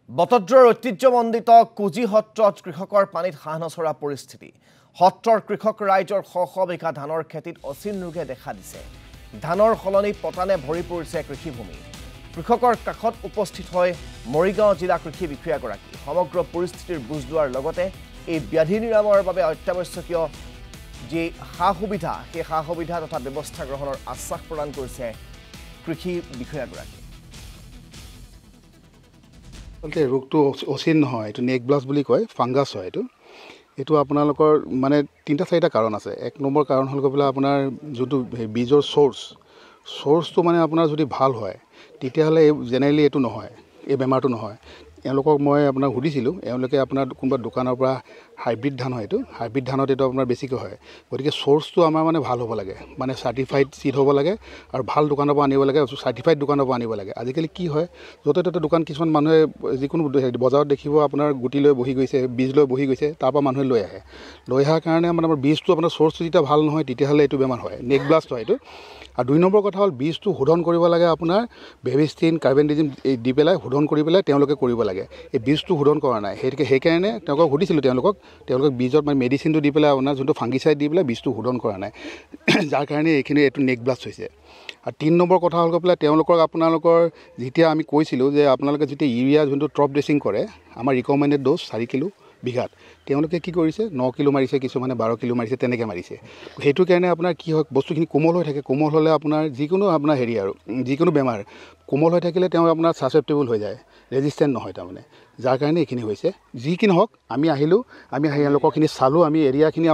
বটদ্ৰৰ ঐতিহ্যমণ্ডিত কুজি সত্ৰত কৃষকৰ পানীত হাঁহ নচৰা পৰিস্থিতি সত্ৰৰ কৃষক ৰাইজৰ শ শ বিঘা ধানৰ খেতিত অচিন ৰোগে দেখা দিছে ধানৰ সলনি পতানে ভৰি পৰিছে কৃষিভূমি কৃষকৰ কাষত উপস্থিত হয় মৰিগাঁও জিলা কৃষি বিষয়াগৰাকী সমগ্ৰ পৰিস্থিতিৰ বুজ লোৱাৰ লগতে এই ব্যাধি নিৰাময়ৰ বাবে অত্যাৱশ্যকীয় যে সা-সুবিধা সেই সা-সুবিধা তথা ব্যৱস্থা গ্ৰহণৰ আশ্বাস প্ৰদান কৰিছে কৃষি বিষয়াগৰাকী ৰোগটো অচিন নহয় এইটো নেক ব্লাষ্ট বুলি কয় ফাংগাছ হয় এইটো আপোনালোকৰ মানে তিনিটা চাৰিটা কাৰণ আছে এক নম্বৰ কাৰণ হ'ল গৈ পেলাই আপোনাৰ যোনটো বীজৰ চ'ৰ্চটো মানে আপোনাৰ যদি ভাল হয় তেতিয়াহ'লে জেনেৰেলি এইটো নহয় এই বেমাৰটো নহয় এওঁলোকক মই আপোনাক সুধিছিলোঁ এওঁলোকে আপোনাৰ কোনোবা দোকানৰ পৰা হাইব্ৰিড ধান হয় এইটো হাইব্ৰিড ধানত এইটো আপোনাৰ বেছিকৈ হয় গতিকে চ'ৰ্চটো আমাৰ মানে ভাল হ'ব লাগে মানে চাৰ্টিফাইড চিড হ'ব লাগে আৰু ভাল দোকানৰ পৰা আনিব লাগে চাৰ্টিফাইড দোকানৰ পৰা আনিব লাগে আজিকালি কি হয় য'তে ত'তে দোকান কিছুমান মানুহে যিকোনো বজাৰত দেখিব আপোনাৰ গুটি লৈ বহি গৈছে বীজ লৈ বহি গৈছে তাৰ পৰা মানুহে লৈ অহাৰ কাৰণে মানে আমাৰ বীজটো আপোনাৰ চ'ৰ্চটো যেতিয়া ভাল নহয় তেতিয়াহ'লে এইটো বেমাৰ হয় নেক ব্লাষ্ট হয় এইটো আৰু দুই নম্বৰ কথা হ'ল বীজটো শোধন কৰিব লাগে আপোনাৰ বেবিষ্টিন কাৰ্বেণ্ডিজিম দি পেলাই শোধন কৰি পেলাই তেওঁলোকে কৰিব লাগে এই বীজটো শোধন কৰা নাই সেইকাৰণে তেওঁলোকক সুধিছিলোঁ তেওঁলোকক বীজত মানে মেডিচিনটো দি পেলাই আপোনাৰ যোনটো ফাংগিচাইড দি পেলাই বীজটো শোধন কৰা নাই যাৰ কাৰণে এইটো নেক ব্লাষ্ট হৈছে আৰু ৩ নম্বৰ কথা হ'ল গৈ পেলাই আপোনালোকৰ যেতিয়া আমি কৈছিলোঁ যে আপোনালোকে যেতিয়া ইউৰিয়া যোনটো ট্ৰপ ড্ৰেছিং কৰে আমাৰ ৰিকমেণ্ডেড ড'জ 4 কিলো বিঘাত তেওঁলোকে কি কৰিছে 9 কিলো মাৰিছে কিছুমানে 12 কিলো মাৰিছে তেনেকৈ মাৰিছে সেইটো কাৰণে আপোনাৰ কি হয় বস্তুখিনি কোমল হৈ থাকে কোমল হ'লে আপোনাৰ যিকোনো আপোনাৰ যিকোনো বেমাৰ কোমল হৈ থাকিলে তেওঁ আপোনাৰ ছাছেপ্টেবল হৈ যায় ৰেজিষ্টেণ্ট নহয় তাৰমানে যাৰ কাৰণে এইখিনি হৈছে যি কি নহওক আমি আহিলোঁ আমি এওঁলোকৰখিনি চালোঁ আমি এৰিয়াখিনি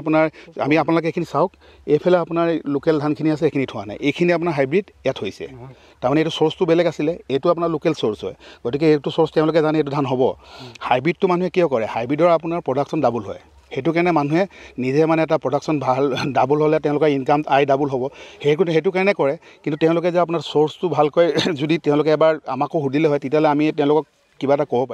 আপোনালোকে এইখিনি চাওক এইফালে আপোনাৰ লোকেল ধানখিনি আছে এইখিনি থোৱা নাই এইখিনি আপোনাৰ হাইব্ৰিড ইয়াত হৈছে তাৰমানে এইটো চ'ৰ্চটো বেলেগ আছিলে এইটো আপোনাৰ লোকেল চ'ৰ্চ হয় গতিকে এইটো চ'ৰ্চ তেওঁলোকে জানে এইটো ধান হ'ব হাইব্ৰিডটো মানুহে কিয় কৰে হাইব্ৰিডৰ আপোনাৰ প্ৰডাকশ্যন ডাবল হয় সেইটো কাৰণে মানুহে নিজে মানে এটা প্ৰডাকশ্যন ভাল ডাবল হ'লে তেওঁলোকৰ ইনকাম ডাবল হ'ব সেইটো কাৰণে কৰে কিন্তু তেওঁলোকে যে আপোনাৰ চ'ৰ্চটো ভালকৈ যদি তেওঁলোকে এবাৰ আমাকো সুধিলে হয় তেতিয়াহ'লে আমি তেওঁলোকক কিবা এটা ক'ব পাৰিম